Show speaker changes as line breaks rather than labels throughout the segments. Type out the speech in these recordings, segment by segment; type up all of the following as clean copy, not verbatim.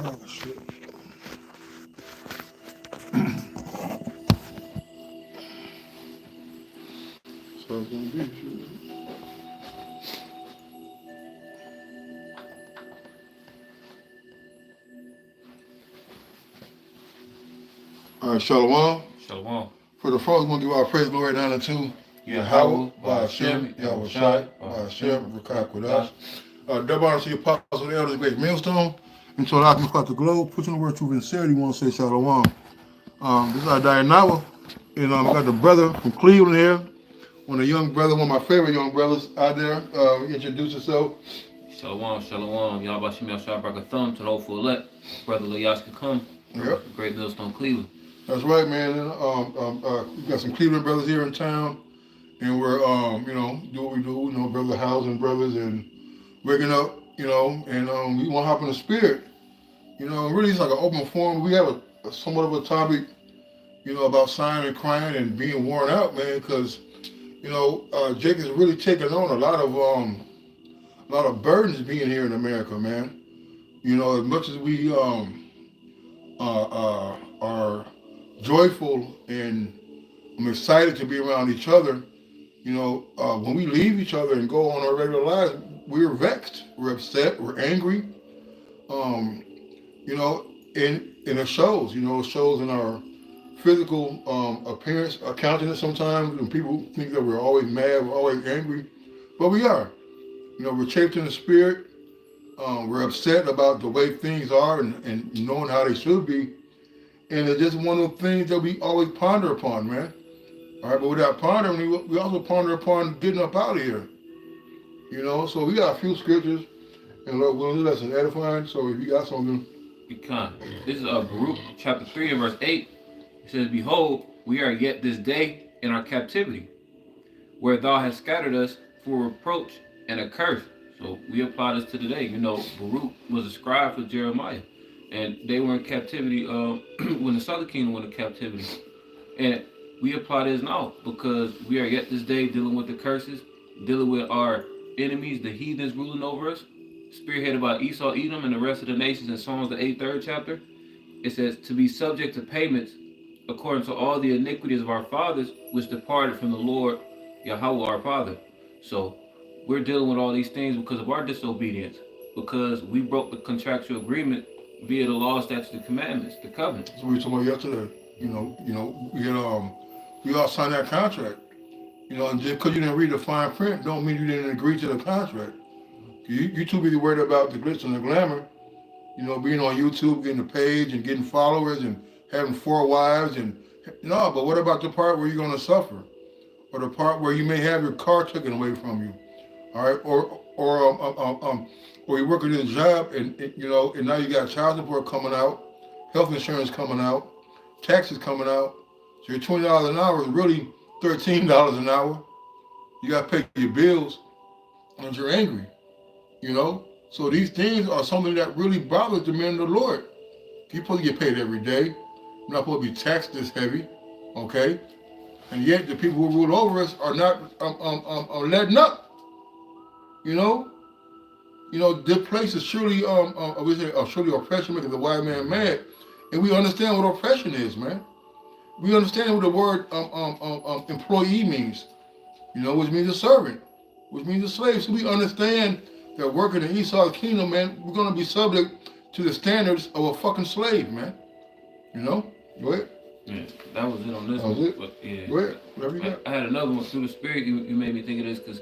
Oh, shit. So it's gonna be shit. All right, Shalom.
Shalom.
For the first, we're gonna give our praise, glory, and honor to Yahweh,
Yahweh,
Ba'ashem,
Ba'ashem,
Yahweh
Yahushai,
Shai,
Ba'ashem,
Ba'ashem, Rakak with
Barakatah.
us. Double honor to the apostles, the elders, the great millstone. And to Allah across the globe, pushing the word truth and sincerity, we want to say Shalom. This is our Dianawa. And we got the brother from Cleveland here. One of the young brothers, one of my favorite young brothers out there. Introduce yourself.
Shalom, shalom. Yahweh Ba'ashem, Yahushai, Barakatah. To the hopeful elect. Brother Layash could come.
Yep.
Great Millstone, Cleveland.
That's right, man. We got some Cleveland brothers here in town. And we're, do what we do, brother housing brothers and waking up, and we want to hop in the spirit. Really it's like an open forum. We have a somewhat of a topic, about sighing and crying and being worn out, man, because, Jake has really taken on a lot of burdens being here in America, man. As much as we are joyful and I'm excited to be around each other, when we leave each other and go on our regular lives, we're vexed, we're upset, we're angry. Um, and it shows. It shows in our physical appearance, our countenance sometimes, and people think that we're always mad, we're always angry, but we are. We're chafed in the spirit. We're upset about the way things are and knowing how they should be. And it's just one of the things that we always ponder upon, man. All right, but without pondering, we also ponder upon getting up out of here. So we got a few scriptures, and Lord willing, that's an edifying. So if you got something,
Be kind. This is Baruch chapter 3 and verse 8. It says, Behold, we are yet this day in our captivity, where thou hast scattered us for reproach and a curse. So we apply this to today. Baruch was a scribe for Jeremiah, and they were in captivity when the southern kingdom went in captivity. And we apply this now because we are yet this day dealing with the curses, dealing with our enemies, the heathens ruling over us, spearheaded by Esau, Edom, and the rest of the nations in Psalms, the 8th chapter. It says, to be subject to payments according to all the iniquities of our fathers, which departed from the Lord, Yahweh our Father. So we're dealing with all these things because of our disobedience, because we broke the contractual agreement via the law, statutes, the commandments, the covenants.
that's what we were talking about yesterday. We all signed that contract. And just because you didn't read the fine print, don't mean you didn't agree to the contract. You too busy worried about the glitz and the glamour. Being on YouTube, getting a page and getting followers and having 4 wives and no. But what about the part where you're going to suffer, or the part where you may have your car taken away from you, all right, or you're working at a job and now you got child support coming out, health insurance coming out, taxes coming out. So your $20 an hour is really $13 an hour. You got to pay your bills, and you're angry. So these things are something that really bothers the men of the Lord. You're supposed to get paid every day. You're not supposed to be taxed this heavy, okay? And yet the people who rule over us are not are letting up. This place is surely we say surely oppression making the white man mad, and we understand what oppression is, man. We understand what the word employee means, which means a servant, which means a slave. So we understand that working in Esau's kingdom, man, we're gonna be subject to the standards of a fucking slave, man. Go ahead.
Yeah, that was it on this
That was
one.
it.
But yeah,
Go ahead. Whatever you got.
I had another one through the spirit. You made me think of this because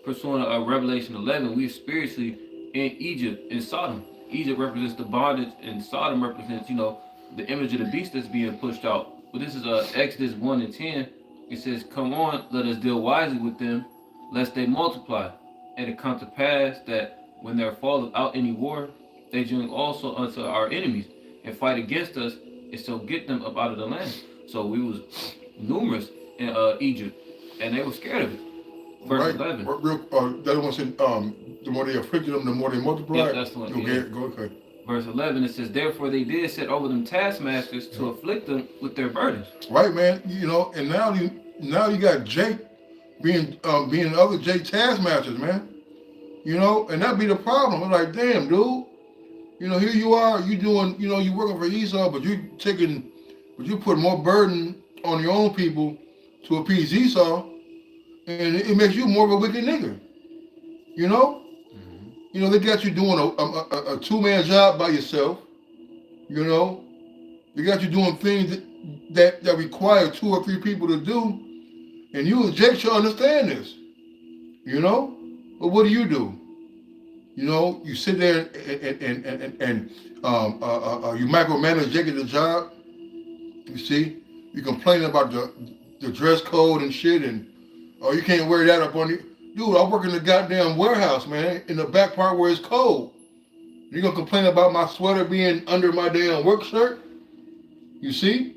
pursuing Revelation 11, we are spiritually in Egypt, in Sodom. Egypt represents the bondage, and Sodom represents, the image of the beast that's being pushed out. But this is Exodus 1 and 10. It says, Come on, let us deal wisely with them, lest they multiply. And it come to pass that when there falleth out any war, they join also unto our enemies, and fight against us, and so get them up out of the land. So we was numerous in Egypt, and they were scared of it. Verse 11.
The other one said, the more they afflicted them, the more they multiplied.
Yep, that's the one.
Okay, go ahead.
Verse 11, it says, Therefore they did set over them taskmasters to afflict them with their burdens.
Right, man. And now you got Jake being other Jake taskmasters, man. And that'd be the problem. I'm like, damn, dude. You know, here you are, you doing, you know, you working for Esau, but you put more burden on your own people to appease Esau, and it makes you more of a wicked nigga. You know,
Mm-hmm.
they got you doing a two-man job by yourself. You know, they got you doing things that require two or three people to do, and you and Jake should understand this. You know, but what do? You know, you sit there and you micromanage Jake at the job. You see, you complain about the dress code and shit, and oh, you can't wear that up on you. Dude, I work in the goddamn warehouse, man, in the back part where it's cold. You gonna complain about my sweater being under my damn work shirt? You see?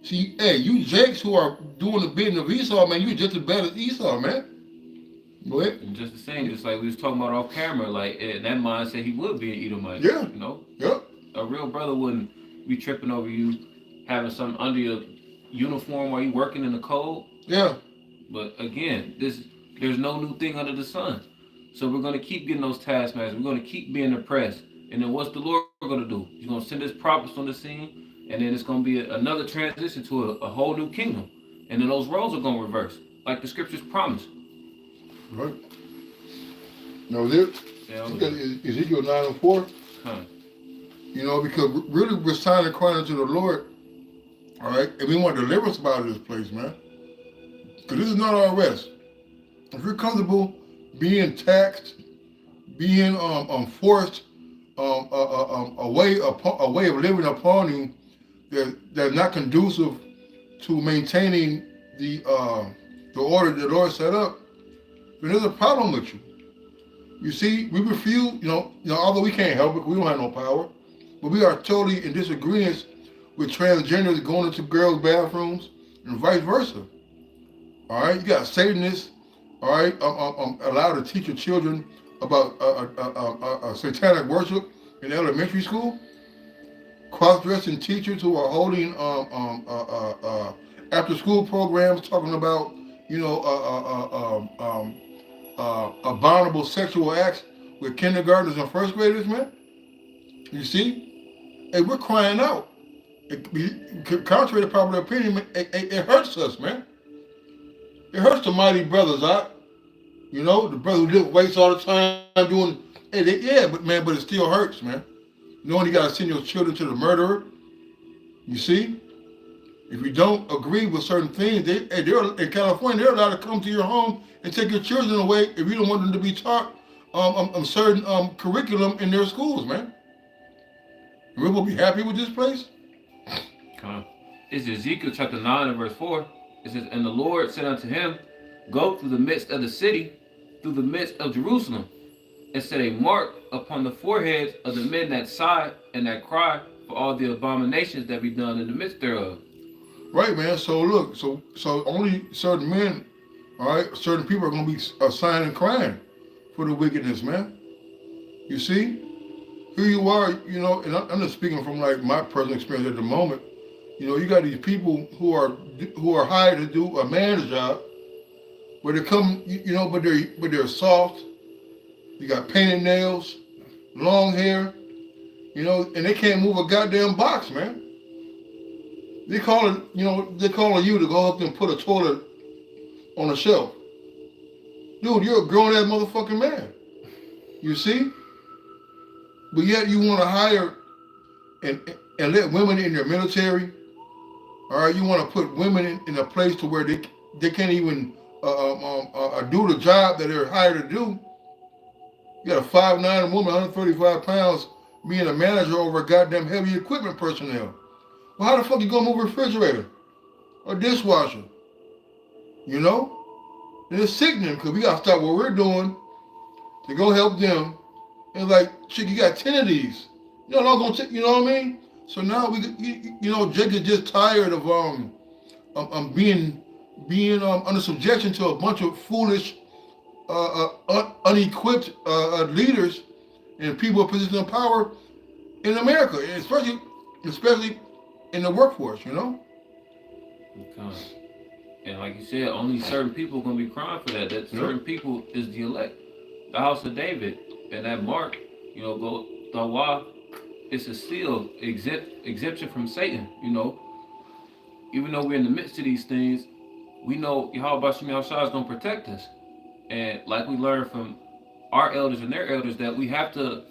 See, hey, you Jakes who are doing the bidding of Esau, man, you just as bad as Esau, man. Go ahead.
And just the same, just like we was talking about off camera, like in that mindset, he would be an Edomite.
Yeah.
You know,
Yeah.
a real brother wouldn't be tripping over you having something under your uniform while you working in the cold.
Yeah.
But again, there's no new thing under the sun. So we're gonna keep getting those taskmasters. We're gonna keep being oppressed. And then what's the Lord gonna do? He's gonna send his prophets on the scene, and then it's gonna be another transition to a whole new kingdom. And then those roles are gonna reverse, like the scriptures promise.
Right. Now this,
Yeah,
you got Ezekiel 9:4.
huh.
You know, because really we're signing and crying to the Lord, all right, and we want deliverance about this place, man. Because this is not our rest. If you're comfortable being taxed, being forced a way of living upon you that's not conducive to maintaining the order the Lord set up, then there's a problem with you. You see, we refuse, although we can't help it, we don't have no power, but we are totally in disagreement with transgenders going into girls' bathrooms and vice versa. All right, you got Satanists, all right, allowed to teach your children about satanic worship in elementary school. Cross-dressing teachers who are holding after-school programs talking about, abominable sexual acts with kindergartners and first graders, man. You see, hey, we're crying out. Contrary to popular opinion, it hurts us, man. It hurts the mighty brothers, the brother who lift weights all the time doing, but it still hurts, man. Knowing you got to send your children to the murderer, you see? If you don't agree with certain things, they're in California, they're allowed to come to your home and take your children away if you don't want them to be taught certain curriculum in their schools, man. And we're going to be happy with this place?
It's Ezekiel chapter 9 and verse 4. It says, "And the Lord said unto him, Go through the midst of the city, through the midst of Jerusalem, and set a mark upon the foreheads of the men that sigh and that cry for all the abominations that be done in the midst thereof."
Right, man. So look, so only certain men, all right, certain people are going to be sighing and crying for the wickedness, man. You see? Here you are, and I'm just speaking from like my personal experience at the moment. You got these people who are hired to do a man's job, but they come, but they're soft. You got painted nails, long hair, and they can't move a goddamn box, man. They calling you to go up and put a toilet on a shelf. Dude, you're a grown ass motherfucking man. You see? But yet you want to hire and let women in your military. All right, you want to put women in a place to where they can't even do the job that they're hired to do. You got a 5'9" woman, 135 pounds, being a manager over a goddamn heavy equipment personnel. Well, how the fuck you gonna move a refrigerator or dishwasher? And it's sickening because we gotta stop what we're doing to go help them. And like, chick, you got 10 of these. I'm gonna take. You know what I mean? So now Jake is just tired of being under subjection to a bunch of foolish, unequipped leaders and people in positions of power in America, and especially in the workforce.
Okay. And like you said, only certain people are going to be crying for that. That certain people is the elect, the house of David, and that mark, go law is a seal, exemption from Satan. Even though we're in the midst of these things, we know Yahweh Shem Yahushua is going to protect us. And like we learned from our elders and their elders, that we have to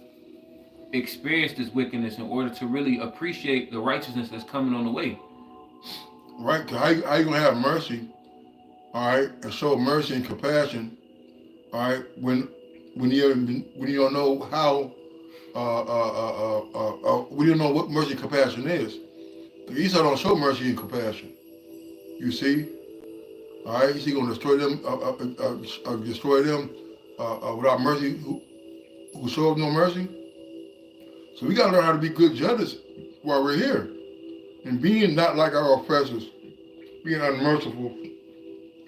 experience this wickedness in order to really appreciate the righteousness that's coming on the way.
Right? Cause how you gonna have mercy, all right, and show mercy and compassion, all right, when you don't know how, we don't know what mercy and compassion is. Esau don't show mercy and compassion. You see, all right, he's gonna destroy them, without mercy. Who show no mercy? So we gotta learn how to be good judges while we're here, and being not like our oppressors, being unmerciful,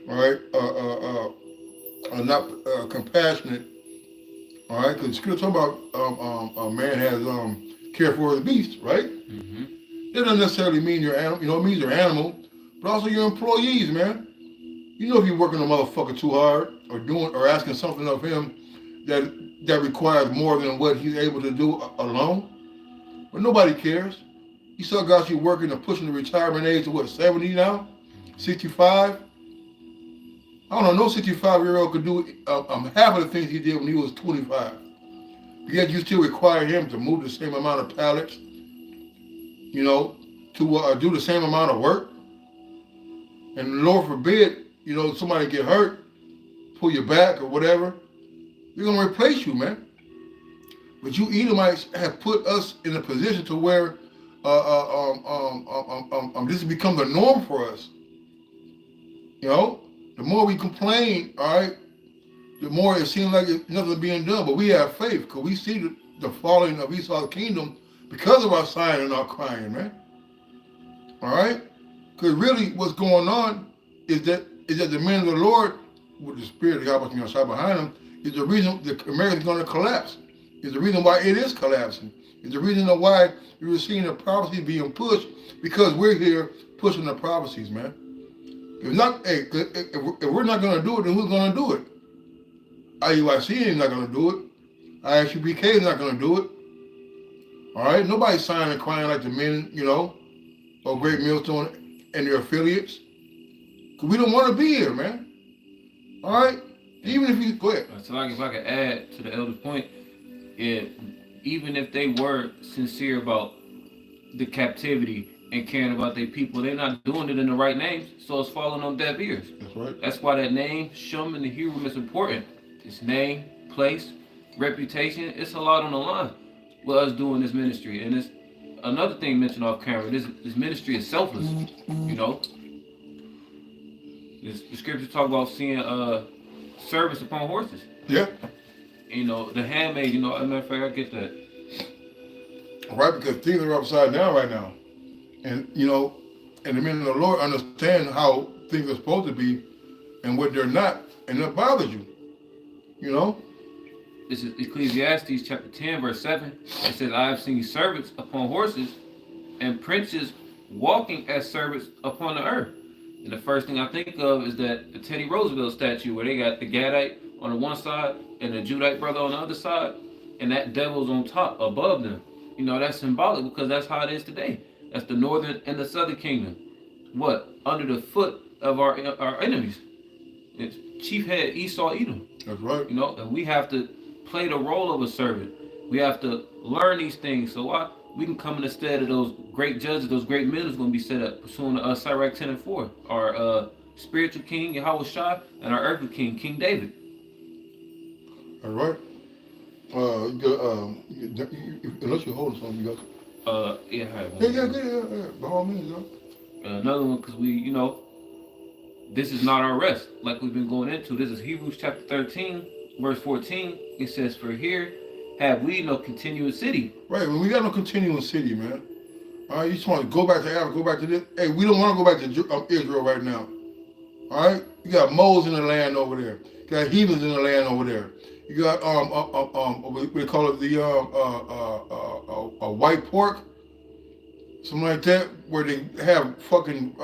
all right, not compassionate, all right, because Scripture talk about a man has care for his beast, right?
Mm-hmm.
That doesn't necessarily mean you're animal. It means you're animal, but also your employees, man. If you're working a motherfucker too hard, or asking something of him that requires more than what he's able to do alone, but nobody cares. You still got you working and pushing the retirement age to what, 70 now, 65. I don't know, no 65-year-old could do half of the things he did when he was 25. Yet you still require him to move the same amount of pallets, to do the same amount of work. And Lord forbid, somebody get hurt, pull your back or whatever, they're gonna replace you, man. But you Edomites have put us in a position to where this has become the norm for us. The more we complain, all right, the more it seems like nothing's being done. But we have faith because we see the falling of Esau's kingdom because of our sighing and our crying, man. All right? Because really what's going on is that the men of the Lord, with the spirit of Yahweh behind them, is the reason the America's going to collapse. Is the reason why it is collapsing. Is the reason why you're seeing the prophecies being pushed, because we're here pushing the prophecies, man. If we're not going to do it, then who's going to do it? IUIC is not going to do it. ISUBK is not going to do it. All right? Nobody's sighing and crying like the men, or Great Millstone and their affiliates. Because we don't want to be here, man. All right? Even if you, go ahead.
So if I could add to the elder's point, even if they were sincere about the captivity and caring about their people, they're not doing it in the right names, so it's falling on deaf ears.
That's right.
That's why that name, Shum in the Hebrew, is important. It's name, place, reputation. It's a lot on the line with us doing this ministry. And it's another thing mentioned off camera. This ministry is selfless. The scriptures talk about seeing service upon horses.
Yeah.
The handmaid, as a matter of fact, I get that.
Right, because things are upside down right now. And, and the men of the Lord understand how things are supposed to be and what they're not, and that bothers you.
This is Ecclesiastes chapter 10, verse 7. It says, I have seen servants upon horses and princes walking as servants upon the earth. And the first thing I think of is that the Teddy Roosevelt statue where they got the Gadite on the one side and the Judite brother on the other side, and that devil's on top above them. That's symbolic because that's how it is today. That's the northern and the southern kingdom. What? Under the foot of our enemies. It's chief head Esau Edom.
That's right.
And we have to play the role of a servant. We have to learn these things. So we can come in the stead of those great judges, those great men who's going to be set up, pursuing Sirach 10 and 4. Our spiritual king, Yahweh Shai, and our earthly king, King David.
All right. Unless you're holding something, you got to.
Yeah, I have one.
Yeah. By all means,
another one, because we, this is not our rest, like we've been going into. This is Hebrews chapter 13, verse 14. It says, for here have we no continuous city.
Right, well, we got no continuous city, man. All right, you just want to go back to Africa, go back to this. Hey, we don't want to go back to Israel right now. All right, you got moles in the land over there. You got heathens in the land over there. You got we call it the white pork, something like that, where they have fucking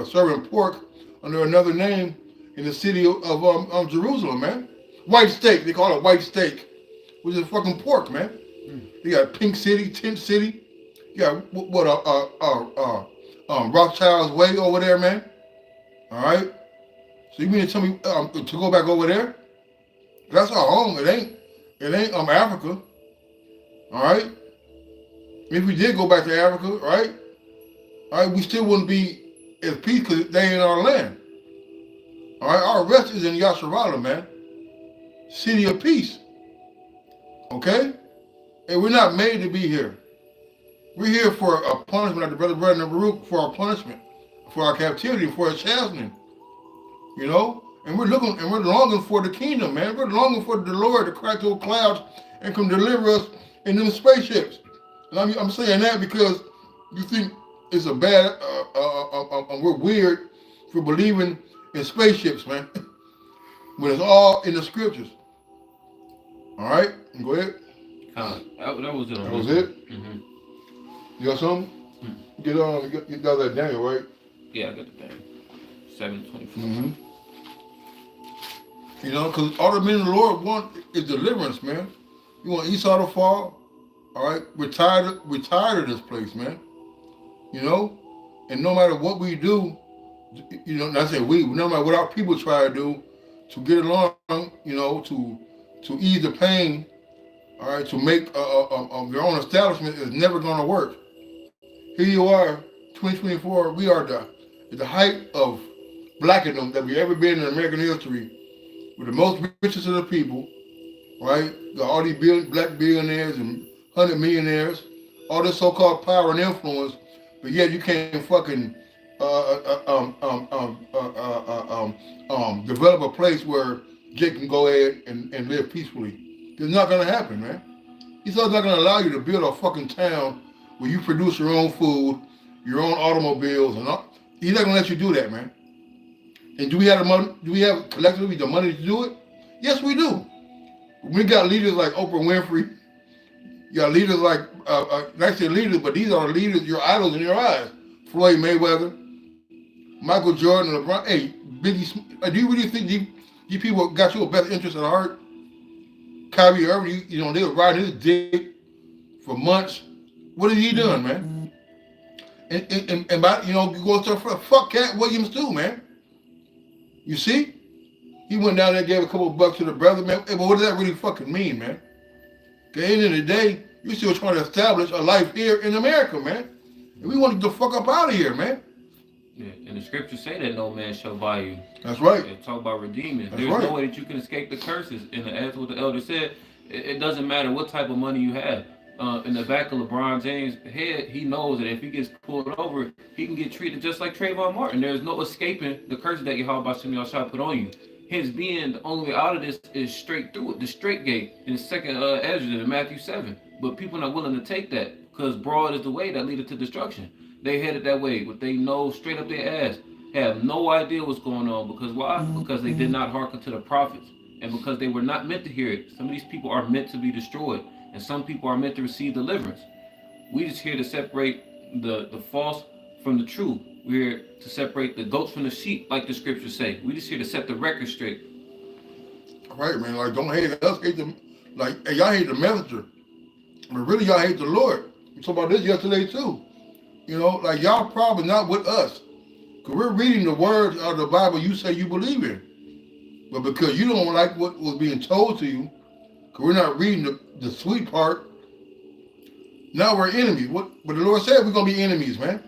serving pork under another name in the city of Jerusalem, man. White steak, they call it white steak, which is fucking pork, man. You got Pink City, Tent City. You got Rothschild's Way over there, man. All right. So you mean to tell me to go back over there? That's our home. It ain't Africa. All right. If we did go back to Africa, right? All right, we still wouldn't be at peace because they ain't our land. All right, our rest is in Yasharala, man. City of peace. Okay? And we're not made to be here. We're here for a punishment, like the brother Baruch, for our punishment, for our captivity, for our chastening. You know? And we're longing for the kingdom, man. We're longing for the Lord to crack those clouds and come deliver us in them spaceships. And I'm saying that because you think it's a bad, we're weird for believing in spaceships, man. When it's all in the scriptures. All right, go ahead.
That was it.
That was it.
Mm-hmm.
You got something? You got that Daniel, right?
Yeah, I got the thing. 7:24.
Mm-hmm. You know, because all the men of the Lord want is deliverance, man. You want Esau to fall. All right, we're tired of this place, man. You know, and no matter what we do, you know, not say we, no matter what our people try to do to get along, you know, to ease the pain, all right, to make their own establishment is never going to work. Here you are, 2024. We are at the height of blackendom that we've ever been in American history. We're the most richest of the people, right? Got all these black billionaires and 100 millionaires, all this so-called power and influence, but yet you can't fucking develop a place where Jake can go ahead and live peacefully. It's not gonna happen, man. He's not gonna allow you to build a fucking town where you produce your own food, your own automobiles, and all. He's not gonna let you do that, man. And do we have the money? Do we have collectively the money to do it? Yes, we do. We got leaders like Oprah Winfrey. You got leaders like, not say leaders, but these are the leaders, your idols in your eyes. Floyd Mayweather, Michael Jordan, LeBron. Hey, Biggie, do you really think these people got your best interest at heart? Kyrie Irving, you know, they were riding his dick for months. What has he done, man? And by, you know, you go to fuck Cat Williams too, man. You see? He went down there and gave a couple of bucks to the brother, man. Hey, but what does that really fucking mean, man? At the end of the day, you're still trying to establish a life here in America, man. And we want to get the fuck up out of here, man.
Yeah, and the scriptures say that no man shall buy you.
That's right.
They talk about redeeming.
That's
There's
right.
no way that you can escape the curses. And as what the elder said, it doesn't matter what type of money you have. In the back of LeBron James' head, he knows that if he gets pulled over, he can get treated just like Trayvon Martin. There's no escaping the curses that Yahweh Shem Yahshua put on you. Hence being the only way out of this is straight through it, the straight gate in the second Ezra in Matthew 7. But people are not willing to take that because broad is the way that leadeth to destruction. They headed that way with they nose straight up their ass, have no idea what's going on. Because why? Because they did not hearken to the prophets. And because they were not meant to hear it. Some of these people are meant to be destroyed. And some people are meant to receive deliverance. We just here to separate the false from the true. We're here to separate the goats from the sheep, like the scriptures say. We just here to set the record straight.
All right, man. Like, don't hate us. Hate them. Like, hey, y'all hate the messenger. But really, y'all hate the Lord. We talked about this yesterday, too. You know, like, y'all probably not with us. Because we're reading the words out of the Bible you say you believe in. But because you don't like what was being told to you, because we're not reading the sweet part, now we're enemies. But the Lord said we're going to be enemies, man.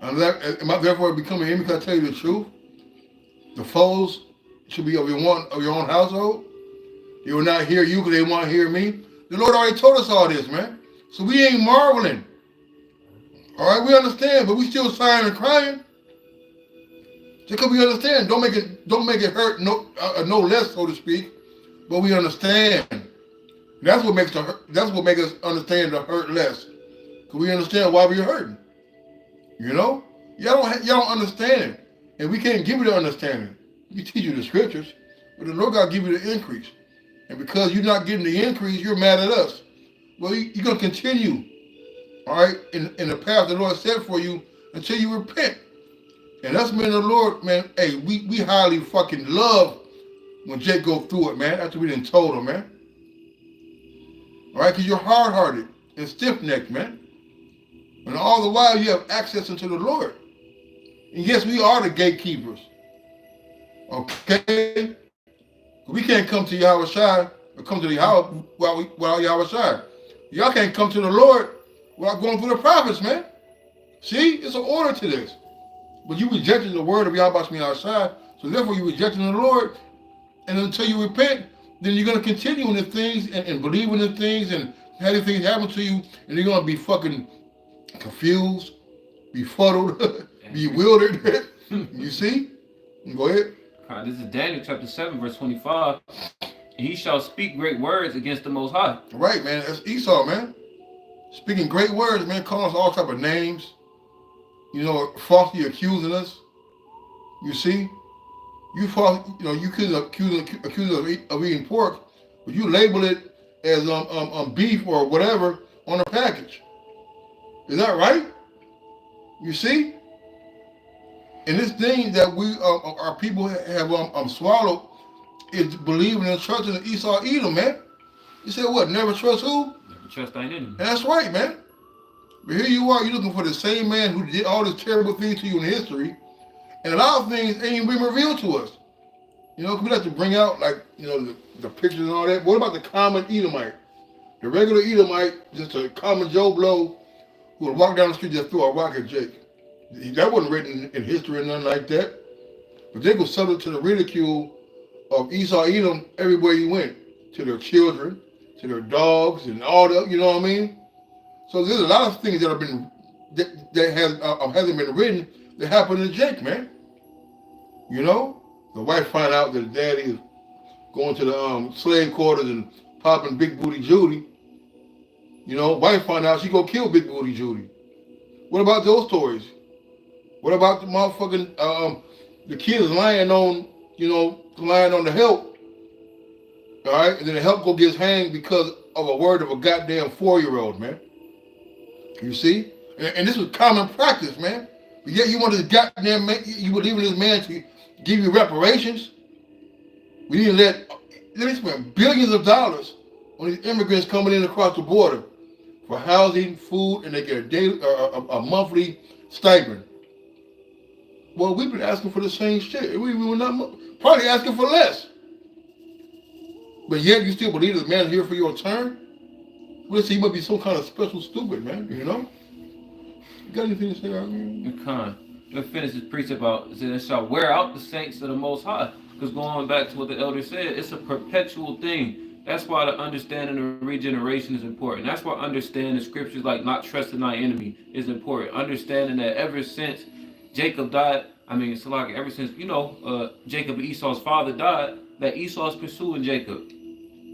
And am I therefore becoming an enemy because I tell you the truth? The foes should be of your own household. They will not hear you because they want to hear me. The Lord already told us all this, man. So we ain't marveling. All right, we understand, but we still sighing and crying. Just because we understand, don't make it hurt no less, so to speak. But we understand. That's what makes us understand the hurt less. Because we understand why we're hurting. You know? Y'all don't understand it. And we can't give you the understanding. We teach you the scriptures, but the Lord God give you the increase. And because you're not getting the increase, you're mad at us. Well, you're going to continue, all right, in the path the Lord set for you until you repent. And us men of the Lord, man, hey, we highly fucking love when Jake go through it, man, after we done told him, man. All right, because you're hard-hearted and stiff-necked, man. And all the while you have access into the Lord. And yes, we are the gatekeepers. Okay? We can't come to Yahweh Shai or come to the house without Yahweh Shai. Y'all can't come to the Lord without going through the prophets, man. See? It's an order to this. But you rejected the word of Yahweh Shai, so therefore you're rejecting the Lord. And until you repent, then you're going to continue in the things and believe in the things and having things happen to you, and you're going to be fucking confused, befuddled, bewildered. You see? Go ahead.
This is Daniel chapter 7, verse 25. And he shall speak great words against the Most High.
Right, man. That's Esau, man. Speaking great words, man, calling us all type of names. You know, falsely accusing us. You see? You could accuse us of eating pork, but you label it as beef or whatever on a package. Is that right? You see? And this thing that we our people have swallowed is believing and trusting in Esau Edom, man. You said what? Never trust who?
Never trust thine enemy.
And that's right, man. But here you are, you're looking for the same man who did all these terrible things to you in history, and a lot of things ain't even been revealed to us. You know, we have to bring out, like, you know, the pictures and all that. What about the common Edomite? The regular Edomite, just a common Joe Blow, who would walk down the street and just throw a rock at Jake. That wasn't written in history or nothing like that. But Jake was subject to the ridicule of Esau Edom everywhere he went, to their children, to their dogs, and all that, you know what I mean? So there's a lot of things that have been, that hasn't been written that happened to Jake, man. You know? The wife find out that daddy is going to the slave quarters and popping Big Booty Judy. You know, wife find out she go kill Big Booty Judy. What about those stories? What about the motherfucking the kids lying on the help? All right, and then the help go gets hanged because of a word of a goddamn 4-year-old, man. You see, and this was common practice, man. But yet you wanted to goddamn you believe in this man to give you reparations. We didn't let me spend billions of dollars on these immigrants coming in across the border for housing, food, and they get a daily, a monthly stipend. Well, we've been asking for the same shit. We were not probably asking for less. But yet you still believe this man is here for your turn? Well, he must be some kind of special stupid, man, you know? You got anything to say,
Khan, let's finish this precept about, it says, it shall wear out the saints of the Most High. Because going back to what the elder said, it's a perpetual thing. That's why the understanding of regeneration is important. That's why understanding scriptures like not trusting thy enemy is important. Understanding that ever since Jacob died, ever since, Jacob and Esau's father died, that Esau's pursuing Jacob.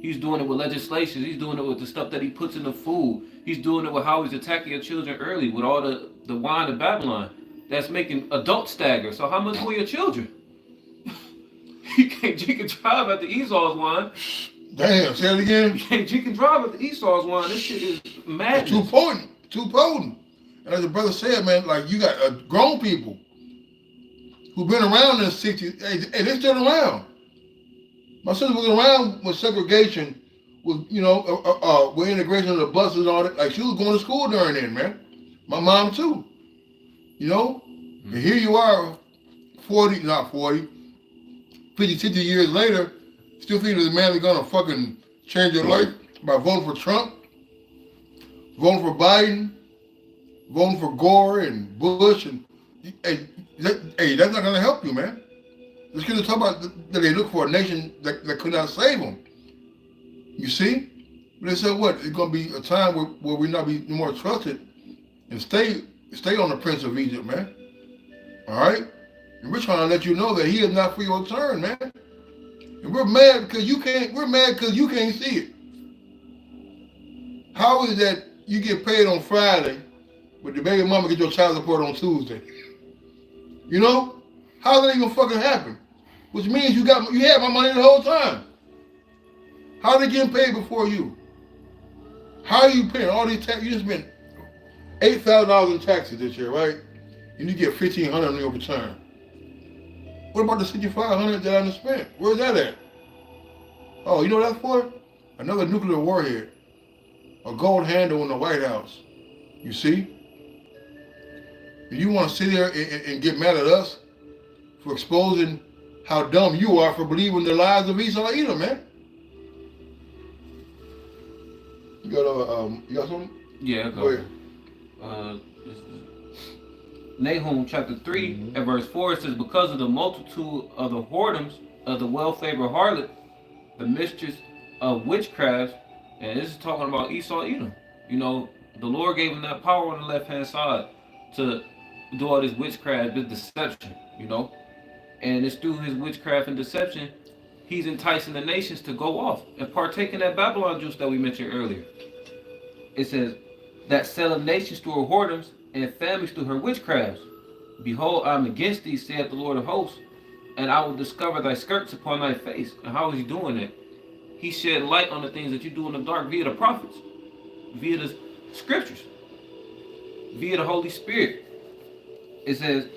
He's doing it with legislation. He's doing it with the stuff that he puts in the food. He's doing it with how he's attacking your children early with all the wine of Babylon. That's making adults stagger. So how much more your children? You can't drink and drive at the Esau's wine.
Damn, say it again.
You can't drink and drive at the Esau's wine. This shit is madness.
Too potent. And as the brother said, man, like you got grown people who've been around in the 60s. Hey, they're still around. My sister was around when segregation was, with integration of the buses and all that. Like she was going to school during then, man. My mom too. You know? Mm-hmm. And here you are, 50, 60 years later, still thinking the man is gonna fucking change your life by voting for Trump, voting for Biden, voting for Gore and Bush, and that's not gonna help you, man. It's gonna talk about that they look for a nation that could not save them. You see? But they said what? It's gonna be a time where we not be more trusted and stay on the Prince of Egypt, man. All right? And we're trying to let you know that he is not for your turn, man. And we're mad because you can't see it. How is it that you get paid on Friday, but the baby mama get your child support on Tuesday? You know? How did that even fucking happen? Which means you had my money the whole time. How are they getting paid before you? How are you paying all these taxes? You just spent $8,000 in taxes this year, right? And you get $1,500 on your return. What about the $6,500 that I done spent? Where's that at? Oh, you know what that's for? Another nuclear warhead. a gold handle in the White House. You see? And you want to sit there and get mad at us for exposing how dumb you are for believing the lies of Esau Edom, man. You got something?
Yeah,
go ahead.
This is Nahum chapter 3 and verse 4, it says, because of the multitude of the whoredoms of the well-favored harlot, the mistress of witchcraft, and this is talking about Esau Edom. You know, the Lord gave him that power on the left-hand side to do all this witchcraft, this deception, you know. And it's through his witchcraft and deception, he's enticing the nations to go off and partake in that Babylon juice that we mentioned earlier. It says, that selleth nations through her whoredoms and families through her witchcrafts. Behold, I am against thee, saith the Lord of hosts, and I will discover thy skirts upon thy face. And how is he doing it? He shed light on the things that you do in the dark via the prophets, via the scriptures, via the Holy Spirit. It says,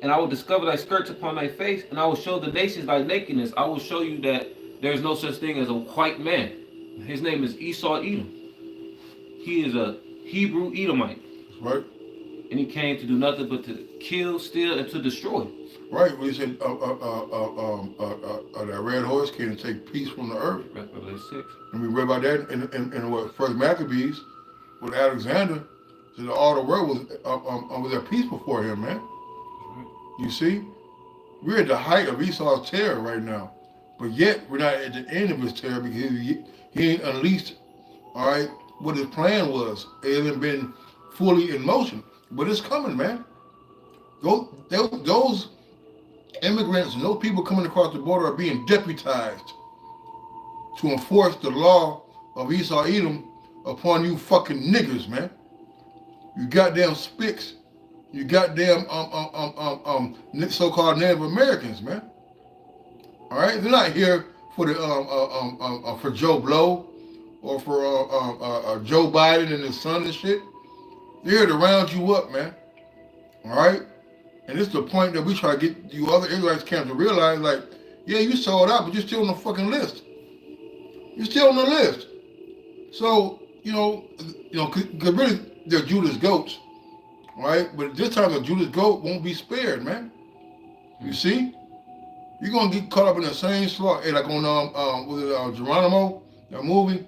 and I will discover thy skirts upon thy face, and I will show the nations thy nakedness. I will show you that there is no such thing as a white man. His name is Esau Edom. He is a Hebrew Edomite.
Right.
And he came to do nothing but to kill, steal, and to destroy.
Right. We said that red horse came to take peace from the earth.
Revelation 6.
And we read about that in what First Maccabees with Alexander. So all the world was at peace before him, man. You see, we're at the height of Esau's terror right now, but yet we're not at the end of his terror because he ain't unleashed, all right, what his plan was. It hasn't been fully in motion, but it's coming, man. Those immigrants and those people coming across the border are being deputized to enforce the law of Esau Edom upon you fucking niggers, man. You goddamn spicks. You goddamn so-called Native Americans, man. All right, they're not here for the for Joe Blow or for Joe Biden and his son and shit. They're here to round you up, man. All right, and this is the point that we try to get you other Israelites camps to realize, like, yeah, you sold out, but you're still on the fucking list. You're still on the list. So you know, because really they're Judah's goats. Right, but this time the Judas goat won't be spared, man. You see, you're gonna get caught up in the same slaughter, like on Geronimo, that movie,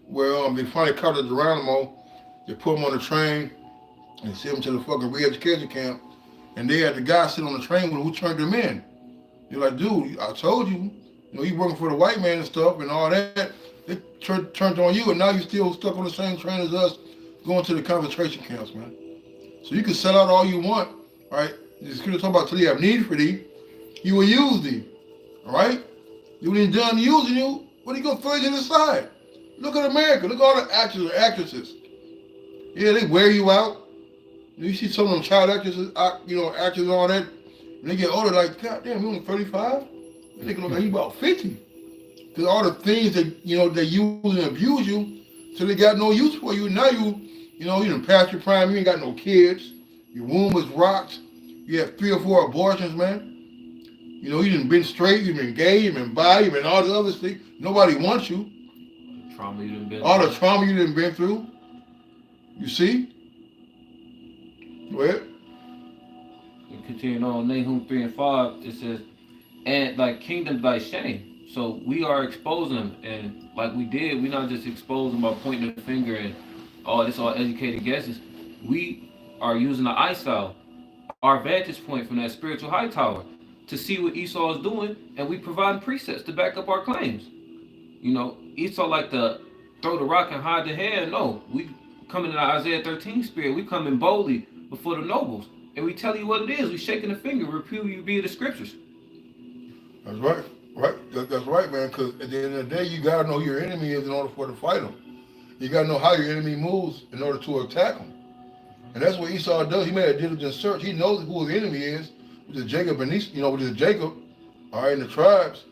where they finally caught Geronimo. They put him on the train and sent him to the fucking re-education camp, and they had the guy sit on the train with him who turned him in. You're like, dude, I told you, you working for the white man and stuff and all that. They turned on you, and now you're still stuck on the same train as us, going to the concentration camps, man. So you can sell out all you want, right? The scripture talk about till you have need for thee, he will use thee, all right? You when he's done using you, what are you gonna throw you to the side? Look at America. Look at all the actors and actresses. Yeah, they wear you out. You see some of them child actresses, actors and all that, and they get older, like, God damn, you only 35? They can look like you about 50. Because all the things that, they use and abuse you, till they got no use for you. Now you done past your prime, you ain't got no kids. Your womb was rocked. You had 3 or 4 abortions, man. You done been straight, you've been gay, you've been bi, you've been all the other things. Nobody wants you.
Trauma you done been
all
through.
the trauma you done been through. You see? Go ahead.
And continuing on, Nahum 3 and 5, it says, and thy kingdom thy shame. So we are exposing them, and like we did, we're not just exposing by pointing the finger and it's all educated guesses. We are using the eyesight, our vantage point from that spiritual high tower, to see what Esau is doing, and we provide precepts to back up our claims. Esau like to throw the rock and hide the hand. No, we come in the Isaiah 13 spirit. We come in boldly before the nobles, and we tell you what it is. We shaking the finger, repeal you via the scriptures.
That's right. Right. That's right, man. Because at the end of the day, you gotta know who your enemy is in order to fight him. You gotta know how your enemy moves in order to attack him. And that's what Esau does. He made a diligent search. He knows who his enemy is, which is Jacob and which is Jacob, all right, and the tribes.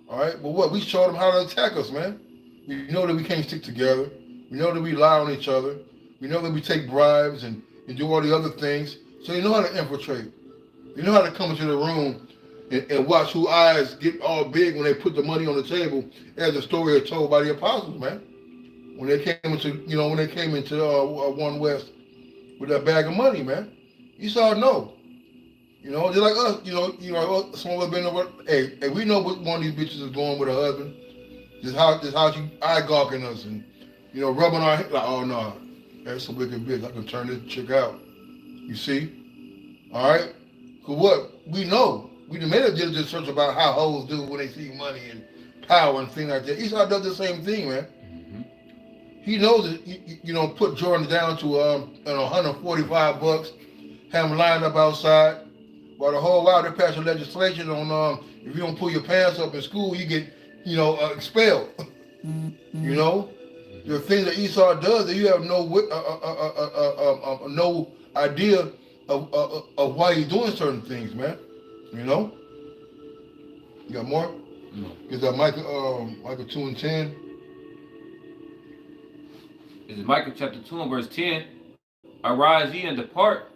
All right. But what? We showed him how to attack us, man. We know that we can't stick together. We know that we lie on each other. We know that we take bribes and do all the other things. So you know how to infiltrate. You know how to come into the room and watch whose eyes get all big when they put the money on the table, as the story is told by the apostles, man. when they came into, One West with that bag of money, man. Esau know. Just like us, some of us been over. Hey, we know what one of these bitches is doing with her husband. Just how she eye gawking us and rubbing our head like, oh no, that's a wicked bitch. I can turn this chick out. You see? All right. Cause what we know, we done made a diligent search about how hoes do when they see money and power and things like that. Esau does the same thing, man.
Mm-hmm.
He knows that put Jordan down to $145, have him lined up outside. While the whole while they're passing legislation on if you don't pull your pants up in school, you get expelled. The things that Esau does that you have no idea of why he's doing certain things, man. You got more?
No.
Is that Micah 2:10?
This is Micah chapter 2 and verse 10. Arise ye and depart,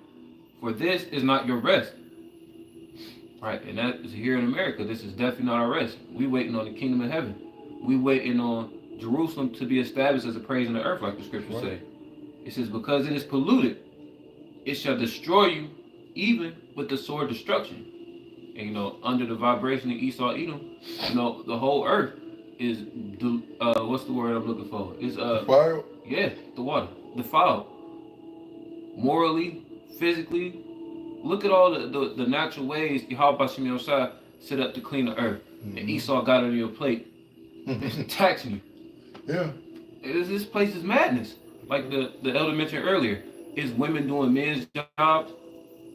for this is not your rest. Right, and that is here in America. This is definitely not our rest. We waiting on the kingdom of heaven. We waiting on Jerusalem to be established as a praise in the earth, like the scriptures say. It says, because it is polluted, it shall destroy you, even with the sword destruction. And under the vibration of Esau, Edom, the whole earth is what's the word I'm looking for? It's
defiled.
Yeah, the water defiled. Morally, physically. Look at all the natural ways Yahweh Bashim Yoshai set up to clean the earth. Mm-hmm. And Esau got it on your plate. It's taxing you.
Yeah.
This place is madness. Like the elder mentioned earlier. It's women doing men's jobs.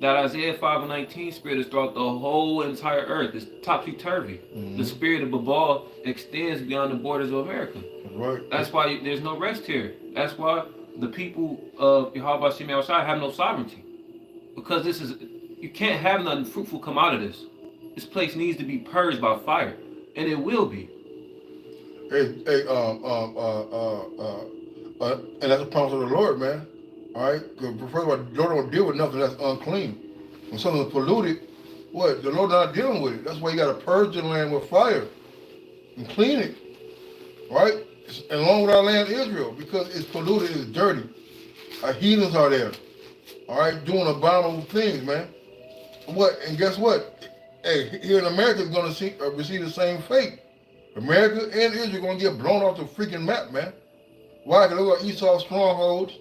That Isaiah 5:19 spirit is throughout the whole entire earth. It's topsy-turvy. Mm-hmm. The spirit of Babal extends beyond the borders of America.
Right.
That's why there's no rest here. That's why the people of Yahweh Bashim Yoshai have no sovereignty. Because you can't have nothing fruitful come out of this. This place needs to be purged by fire, and it will be.
And that's a promise of the Lord, man. All right, because first of all, the Lord don't deal with nothing that's unclean. When something's polluted, the Lord not dealing with it. That's why you got to purge the land with fire and clean it, right? And along with our land, Israel, because it's polluted, it's dirty. Our heathens are there. All right, doing abominable things, man. And guess what? Hey, here in America is going to receive the same fate. America and Israel are going to get blown off the freaking map, man. Why? Because look at Esau's strongholds.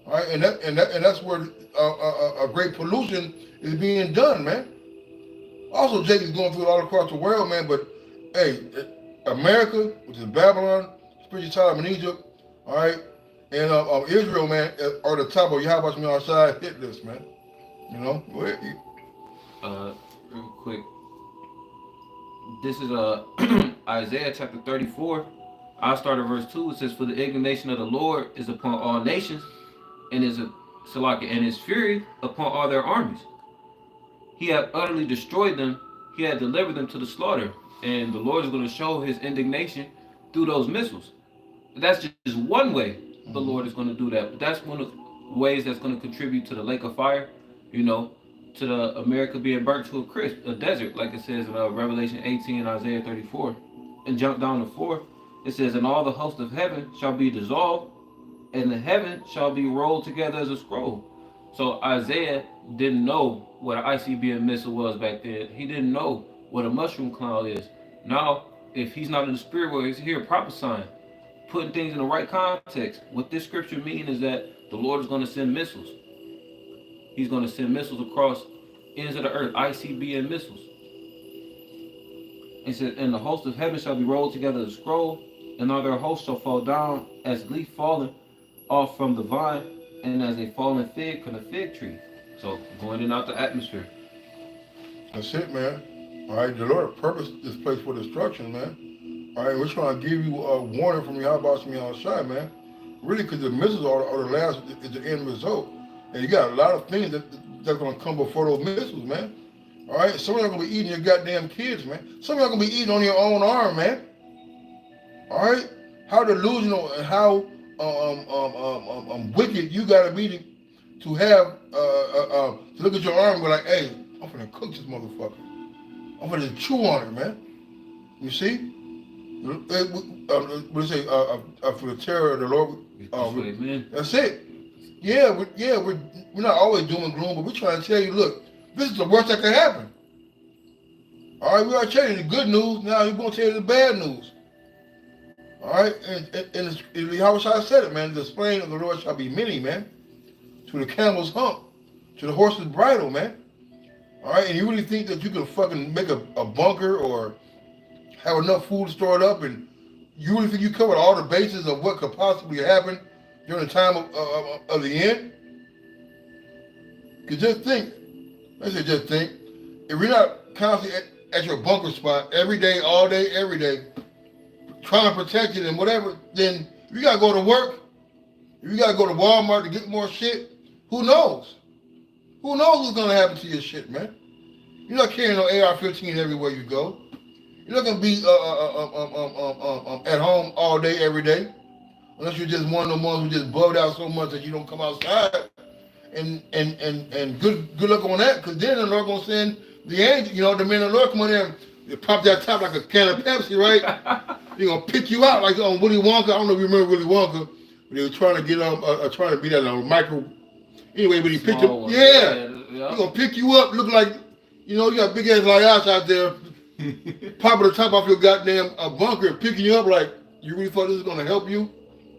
All right, and that's where a great pollution is being done, man. Also, Jake is going through it all across the world, man. But hey, America, which is Babylon, spiritual time in Egypt, all right. And Israel, man, are the top of Yahweh Bashim Yoshai hit list, man. Go ahead.
Real quick. This is Isaiah chapter 34. I'll start at verse 2. It says, for the indignation of the Lord is upon all nations, and his fury upon all their armies. He hath utterly destroyed them, he had delivered them to the slaughter. And the Lord is going to show his indignation through those missiles. That's just one way the Lord is going to do that. But that's one of the ways that's going to contribute to the lake of fire, to the America being burnt to a desert, like it says in Revelation 18 and Isaiah 34. And jump down to 4. It says, and all the host of heaven shall be dissolved, and the heaven shall be rolled together as a scroll. So Isaiah didn't know what an ICBM missile was back then. He didn't know what a mushroom cloud is. Now, if he's not in the spirit where he's here prophesying, putting things in the right context, what this scripture means is that the Lord is going to send missiles. He's going to send missiles across ends of the earth, ICBM missiles. It says, and the host of heaven shall be rolled together as a scroll, and all their hosts shall fall down as leaf fallen off from the vine, and as a fallen fig from the fig tree. So going in and out the atmosphere.
That's it, man. All right, the Lord purposed this place for destruction, man. All right, we're trying to give you a warning from Yahweh Bashim Yoshai, man. Really, because the missiles are the last, is the end result. And you got a lot of things that's going to come before those missiles, man. All right, some of y'all going to be eating your goddamn kids, man. Some of y'all going to be eating on your own arm, man. All right, how delusional and how wicked you got to be to have to look at your arm and go like, hey, I'm going to cook this motherfucker. I'm going to chew on it, man. You see? What do you say? For the terror of the Lord.
Amen.
That's it. Yeah, we're not always doom and gloom, but we're trying to tell you, look, this is the worst that can happen. All right, we are telling you the good news. Now we're going to tell you the bad news. All right, and how I said it, man. The slain of the Lord shall be many, man. To the camel's hump, to the horse's bridle, man. All right, and you really think that you can fucking make a bunker or have enough food stored up, and you really think you covered all the bases of what could possibly happen during the time of the end? Because just think, if you're not constantly at your bunker spot every day, all day, every day, trying to protect it and whatever, then if you gotta go to work, if you gotta go to Walmart to get more shit, who knows? Who knows what's gonna happen to your shit, man? You're not carrying no AR-15 everywhere you go. You're not gonna be at home all day, every day, unless you're just one of the ones who just bugged out so much that you don't come outside. And good luck on that, because then the Lord gonna send the angel, the men of the Lord come on there and pop that top like a can of Pepsi, right? They're gonna pick you out like on Willy Wonka. I don't know if you remember Willy Wonka, but they were trying to get trying to be that micro. Anyway, but he picked up, yeah. He's gonna pick you up, look like, you got big ass like us out there, popping the top off your goddamn bunker and picking you up like, you really thought this was gonna help you?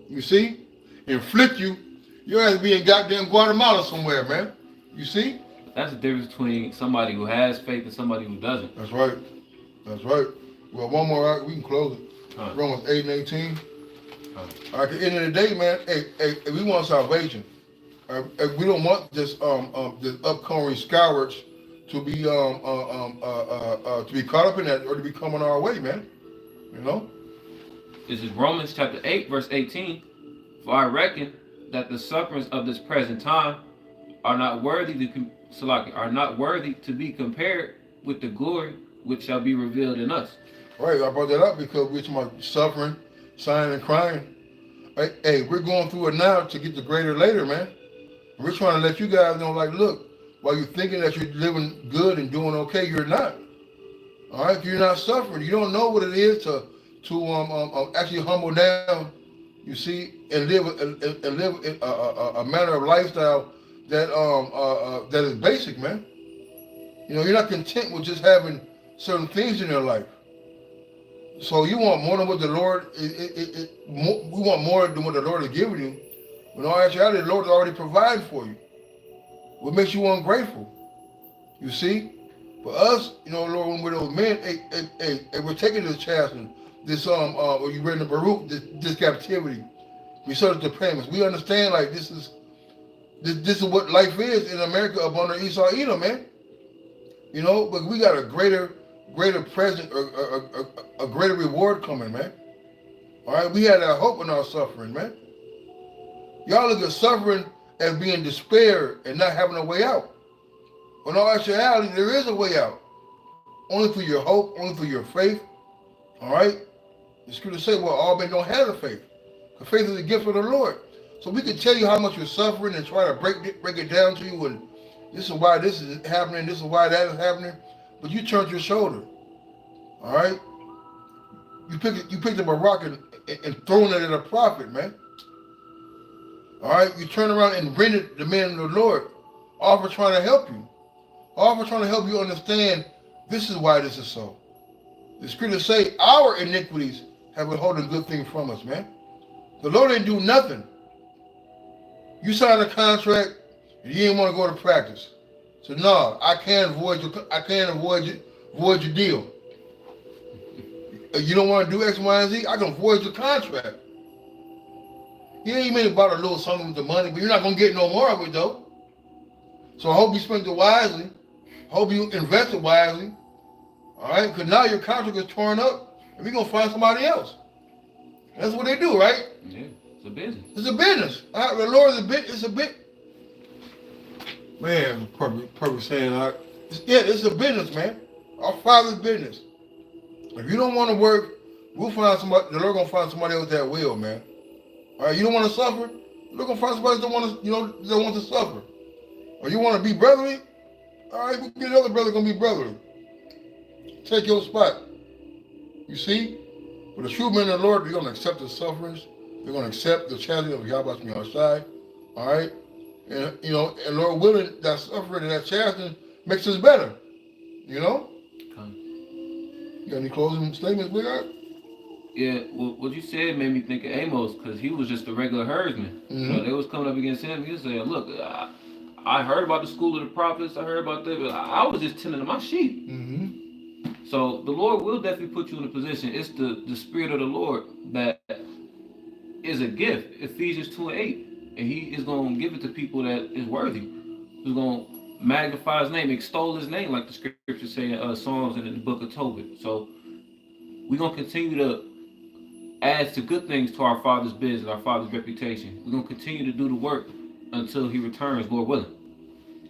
You see? Inflict you. Your ass be in goddamn Guatemala somewhere, man. You see?
That's the difference between somebody who has faith and somebody who doesn't.
That's right. That's right. Well, one more, we can close it. Romans 8 and 18. All right, at the end of the day, man, hey, we want salvation. We don't want this upcoming scourge to be caught up in that or to be coming our way, man.
This is Romans chapter 8, verse 18. For I reckon that the sufferings of this present time are not worthy to be compared with the glory which shall be revealed in us.
Right, I brought that up because we're talking about suffering, sighing, and crying. Hey, we're going through it now to get the greater later, man. We're trying to let you guys know, like, look, while you're thinking that you're living good and doing okay, you're not. All right, you're not suffering. You don't know what it is to actually humble down. You see, and live a manner of lifestyle that is basic, man. You're not content with just having certain things in your life. So you want more than what the Lord we want more than what the Lord is giving you. When all actuality, the Lord has already provided for you. What makes you ungrateful? You see? For us, Lord, when we're those men, hey, we're taking this chastisement, this what you read in the Baruch, this captivity. We serve the payments. We understand like this is what life is in America up under Esau Edom, man. But we got a greater present, a greater reward coming, man. All right, we had that hope in our suffering, man. Y'all look at suffering as being despair and not having a way out. When all actuality, there is a way out. Only through your hope, only through your faith. All right? The scripture say, well, all men don't have the faith. The faith is a gift of the Lord. So we can tell you how much you're suffering and try to break it down to you, and this is why this is happening, this is why that is happening. But you turned your shoulder. All right? You picked up a rock and thrown it at a prophet, man. All right? You turn around and rendered the man of the Lord, all for trying to help you. All for trying to help you understand this is why this is so. The scriptures say our iniquities have been holding good things from us, man. The Lord didn't do nothing. You signed a contract and you didn't want to go to practice. So no, I can't avoid your deal. You don't want to do X, Y, and Z, I can avoid your contract. Yeah, you may have bought a little something with the money, but you're not going to get no more of it, though. So I hope you spend it wisely. Hope you invest it wisely. All right? Because now your contract is torn up, and we're going to find somebody else. That's what they do, right?
Yeah, it's a business.
It's a business. All right? The Lord is a bit. It's a bit. Man, perfect saying. It's a business, man. Our Father's business. If you don't want to work, we'll find somebody. The Lord going to find somebody else that will, man. All right, you don't want to suffer? Look gonna find somebody that don't want to suffer. Or you want to be brotherly? All right, we'll get another brother gonna be brotherly. Take your spot. You see? But the true men of the Lord, they're going to accept the sufferings. They're going to accept the chastisement of Yahweh from outside. All right? And, you know, and Lord willing, that suffering and that chastisement makes us better. You know?
Okay.
You got any closing statements, Big Art?
Yeah, well, what you said made me think of Amos, because he was just a regular herdsman. You know, they was coming up against him. He was saying, look, I heard about the school of the prophets. I heard about that, but I was just tending to my sheep. So the Lord will definitely put you in a position. It's the Spirit of the Lord that is a gift. Ephesians 2:8. And he is going to give it to people that is worthy. He's going to magnify his name, extol his name, like the scriptures say in Psalms and in the book of Tobit. So we're going to continue to add to good things to our Father's business, our Father's reputation. We're going to continue to do the work until he returns, Lord willing.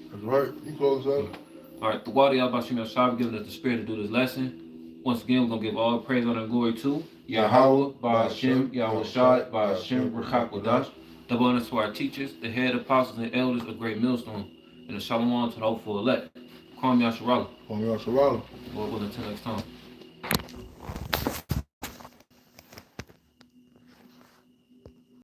That's right. You close out.
All right, the Wadi Al-Bashim Al-Shab giving us the spirit to do this lesson. Once again, we're going to give all praise, honor, and glory to Yahweh, Ba'ashem, Yahweh Shad, Ba'ashem, Rechak Wadash. Double honor to our teachers, the head apostles and elders of Great Millstone, and the shalom to the hopeful elect. Kwame Yasharala.
Kwame Yasharala.
Lord willing, until next time.